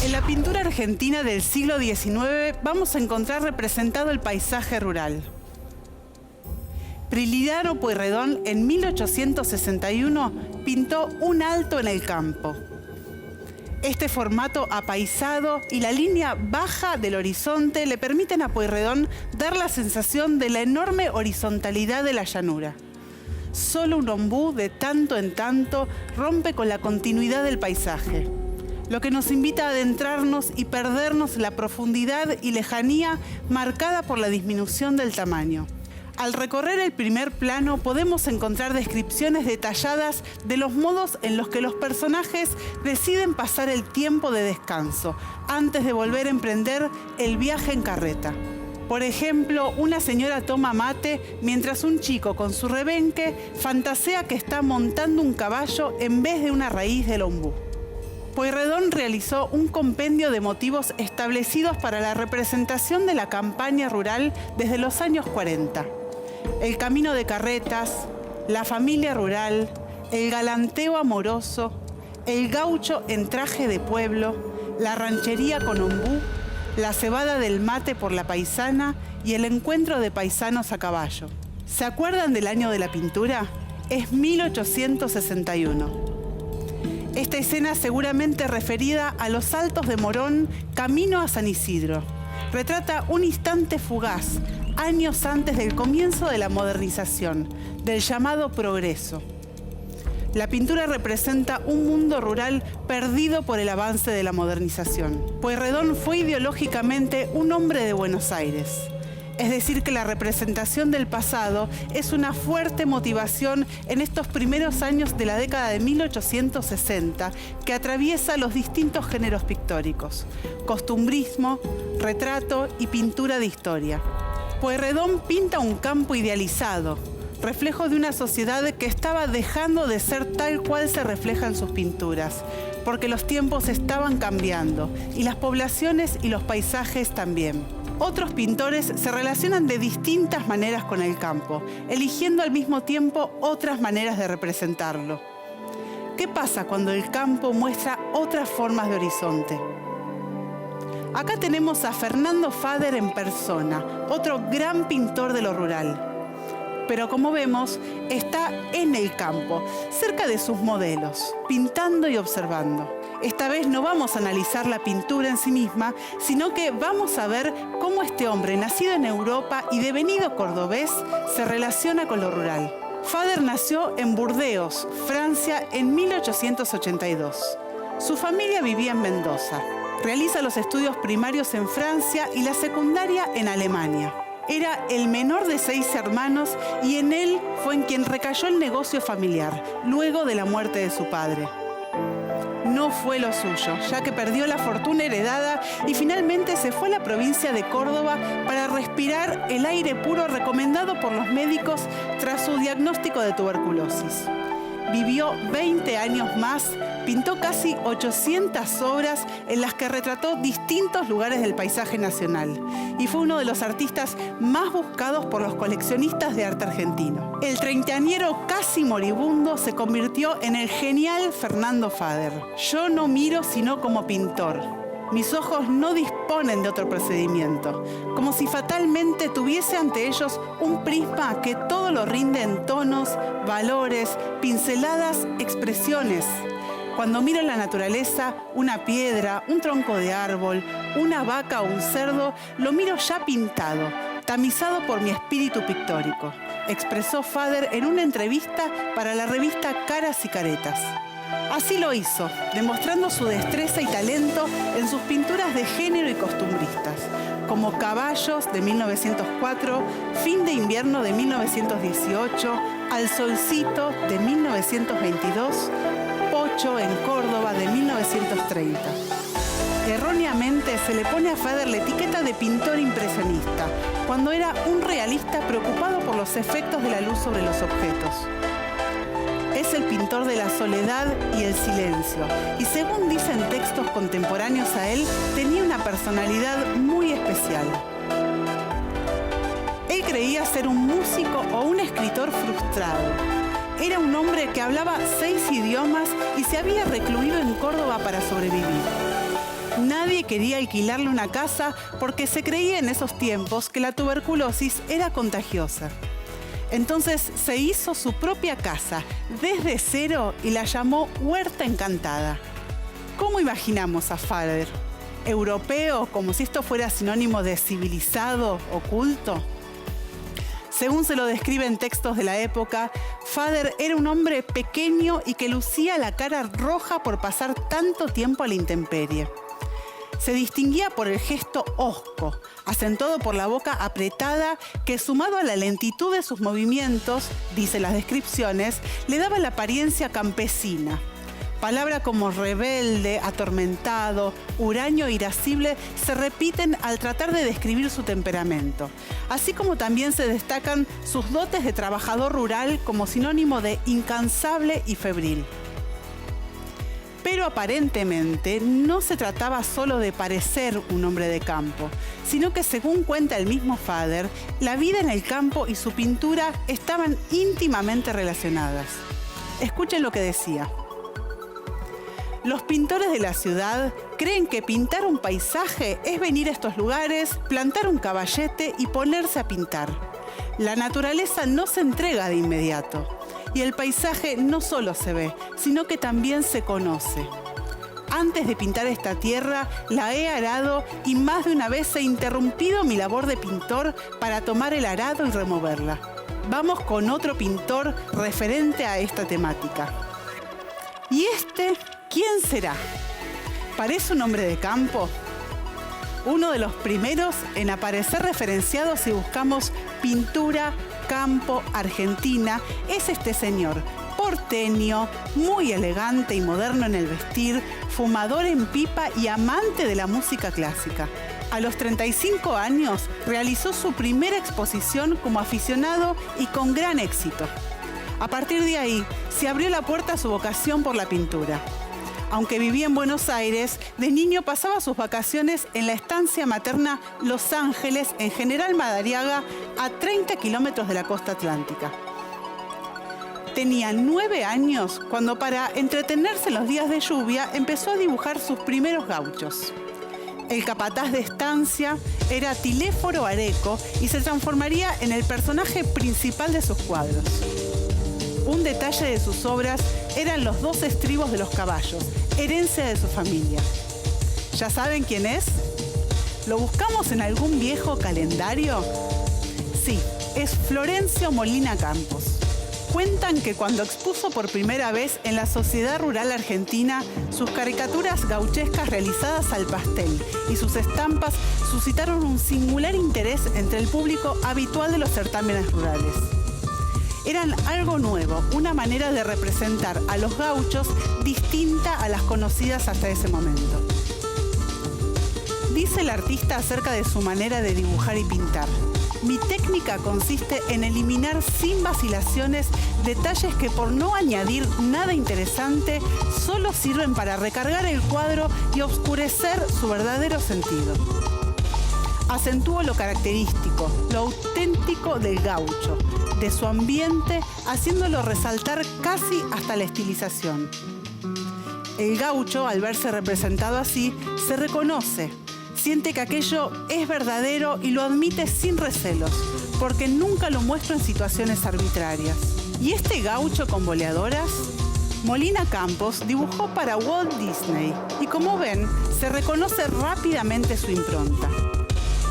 En la pintura argentina del siglo XIX vamos a encontrar representado el paisaje rural. Prilidiano Pueyrredón en 1861 pintó un alto en el campo. Este formato apaisado y la línea baja del horizonte le permiten a Pueyrredón dar la sensación de la enorme horizontalidad de la llanura. Solo un ombú de tanto en tanto rompe con la continuidad del paisaje, lo que nos invita a adentrarnos y perdernos en la profundidad y lejanía marcada por la disminución del tamaño. Al recorrer el primer plano podemos encontrar descripciones detalladas de los modos en los que los personajes deciden pasar el tiempo de descanso antes de volver a emprender el viaje en carreta. Por ejemplo, una señora toma mate mientras un chico con su rebenque fantasea que está montando un caballo en vez de una raíz del ombú. Pueyrredón realizó un compendio de motivos establecidos para la representación de la campaña rural desde los años 40. El camino de carretas, la familia rural, el galanteo amoroso, el gaucho en traje de pueblo, la ranchería con ombú, la cebada del mate por la paisana y el encuentro de paisanos a caballo. ¿Se acuerdan del año de la pintura? Es 1861. Esta escena seguramente referida a los Altos de Morón, camino a San Isidro. Retrata un instante fugaz, años antes del comienzo de la modernización, del llamado progreso. La pintura representa un mundo rural perdido por el avance de la modernización. Pueyrredón fue ideológicamente un hombre de Buenos Aires. Es decir, que la representación del pasado es una fuerte motivación en estos primeros años de la década de 1860 que atraviesa los distintos géneros pictóricos: costumbrismo, retrato y pintura de historia. Pueyrredón pinta un campo idealizado, reflejo de una sociedad que estaba dejando de ser tal cual se refleja en sus pinturas, porque los tiempos estaban cambiando y las poblaciones y los paisajes también. Otros pintores se relacionan de distintas maneras con el campo, eligiendo al mismo tiempo otras maneras de representarlo. ¿Qué pasa cuando el campo muestra otras formas de horizonte? Acá tenemos a Fernando Fader en persona, otro gran pintor de lo rural. Pero como vemos, está en el campo, cerca de sus modelos, pintando y observando. Esta vez no vamos a analizar la pintura en sí misma, sino que vamos a ver cómo este hombre, nacido en Europa y devenido cordobés, se relaciona con lo rural. Fader nació en Burdeos, Francia, en 1882. Su familia vivía en Mendoza. Realiza los estudios primarios en Francia y la secundaria en Alemania. Era el menor de 6 hermanos y en él fue en quien recayó el negocio familiar, luego de la muerte de su padre. No fue lo suyo, ya que perdió la fortuna heredada y finalmente se fue a la provincia de Córdoba para respirar el aire puro recomendado por los médicos tras su diagnóstico de tuberculosis. Vivió 20 años más, pintó casi 800 obras en las que retrató distintos lugares del paisaje nacional y fue uno de los artistas más buscados por los coleccionistas de arte argentino. El treintañero casi moribundo se convirtió en el genial Fernando Fader. Yo no miro sino como pintor. Mis ojos no disponen de otro procedimiento, como si fatalmente tuviese ante ellos un prisma que todo lo rinde en tonos, valores, pinceladas, expresiones. Cuando miro la naturaleza, una piedra, un tronco de árbol, una vaca o un cerdo, lo miro ya pintado, tamizado por mi espíritu pictórico, expresó Fader en una entrevista para la revista Caras y Caretas. Así lo hizo, demostrando su destreza y talento en sus pinturas de género y costumbristas, como Caballos de 1904, Fin de invierno de 1918, Al solcito de 1922, Pocho en Córdoba de 1930. Erróneamente se le pone a Fader la etiqueta de pintor impresionista, cuando era un realista preocupado por los efectos de la luz sobre los objetos. Es el pintor de la soledad y el silencio, y según dicen textos contemporáneos a él, tenía una personalidad muy especial. Él creía ser un músico o un escritor frustrado. Era un hombre que hablaba 6 idiomas y se había recluido en Córdoba para sobrevivir. Nadie quería alquilarle una casa porque se creía en esos tiempos que la tuberculosis era contagiosa. Entonces se hizo su propia casa desde cero y la llamó Huerta Encantada. ¿Cómo imaginamos a Fader? ¿Europeo, como si esto fuera sinónimo de civilizado o culto? Según se lo describe en textos de la época, Fader era un hombre pequeño y que lucía la cara roja por pasar tanto tiempo a la intemperie. Se distinguía por el gesto hosco, acentuado por la boca apretada, que sumado a la lentitud de sus movimientos, dicen las descripciones, le daba la apariencia campesina. Palabras como rebelde, atormentado, huraño e irascible se repiten al tratar de describir su temperamento, así como también se destacan sus dotes de trabajador rural como sinónimo de incansable y febril. Pero aparentemente no se trataba solo de parecer un hombre de campo, sino que según cuenta el mismo Fader, la vida en el campo y su pintura estaban íntimamente relacionadas. Escuchen lo que decía. Los pintores de la ciudad creen que pintar un paisaje es venir a estos lugares, plantar un caballete y ponerse a pintar. La naturaleza no se entrega de inmediato. Y el paisaje no solo se ve, sino que también se conoce. Antes de pintar esta tierra, la he arado y más de una vez he interrumpido mi labor de pintor para tomar el arado y removerla. Vamos con otro pintor referente a esta temática. ¿Y este quién será? ¿Parece un hombre de campo? Uno de los primeros en aparecer referenciado si buscamos pintura, campo, Argentina, es este señor, porteño, muy elegante y moderno en el vestir, fumador en pipa y amante de la música clásica. A los 35 años realizó su primera exposición como aficionado y con gran éxito. A partir de ahí, se abrió la puerta a su vocación por la pintura. Aunque vivía en Buenos Aires, de niño pasaba sus vacaciones en la estancia materna Los Ángeles, en General Madariaga, a 30 kilómetros de la costa atlántica. Tenía 9 años cuando, para entretenerse en los días de lluvia, empezó a dibujar sus primeros gauchos. El capataz de estancia era Tiléforo Areco y se transformaría en el personaje principal de sus cuadros. Un detalle de sus obras eran los 2 estribos de los caballos, herencia de su familia. ¿Ya saben quién es? ¿Lo buscamos en algún viejo calendario? Sí, es Florencio Molina Campos. Cuentan que cuando expuso por primera vez en la Sociedad Rural Argentina, sus caricaturas gauchescas realizadas al pastel y sus estampas suscitaron un singular interés entre el público habitual de los certámenes rurales. Eran algo nuevo, una manera de representar a los gauchos distinta a las conocidas hasta ese momento. Dice el artista acerca de su manera de dibujar y pintar: mi técnica consiste en eliminar sin vacilaciones detalles que, por no añadir nada interesante, solo sirven para recargar el cuadro y oscurecer su verdadero sentido. Acentúo lo característico, lo auténtico del gaucho, de su ambiente, haciéndolo resaltar casi hasta la estilización. El gaucho, al verse representado así, se reconoce, siente que aquello es verdadero y lo admite sin recelos, porque nunca lo muestra en situaciones arbitrarias. ¿Y este gaucho con boleadoras? Molina Campos dibujó para Walt Disney y, como ven, se reconoce rápidamente su impronta.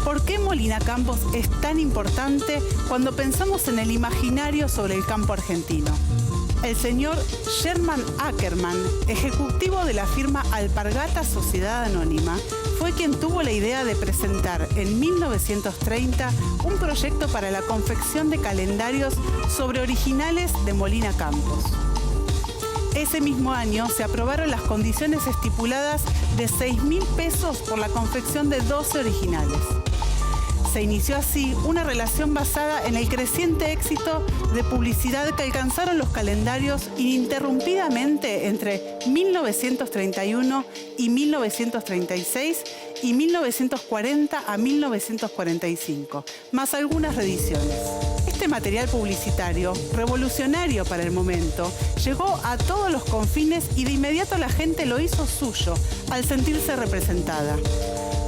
¿Por qué Molina Campos es tan importante cuando pensamos en el imaginario sobre el campo argentino? El señor Sherman Ackerman, ejecutivo de la firma Alpargatas Sociedad Anónima, fue quien tuvo la idea de presentar en 1930 un proyecto para la confección de calendarios sobre originales de Molina Campos. Ese mismo año se aprobaron las condiciones estipuladas de 6.000 pesos por la confección de 12 originales. Se inició así una relación basada en el creciente éxito de publicidad que alcanzaron los calendarios ininterrumpidamente entre 1931 y 1936 y 1940 a 1945, más algunas reediciones. Este material publicitario, revolucionario para el momento, llegó a todos los confines y de inmediato la gente lo hizo suyo, al sentirse representada.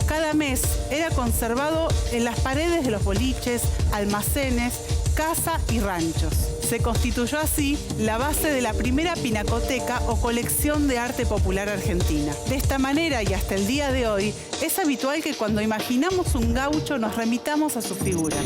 Cada mes era conservado en las paredes de los boliches, almacenes, casa y ranchos. Se constituyó así la base de la primera pinacoteca o colección de arte popular argentina. De esta manera y hasta el día de hoy, es habitual que cuando imaginamos un gaucho nos remitamos a sus figuras.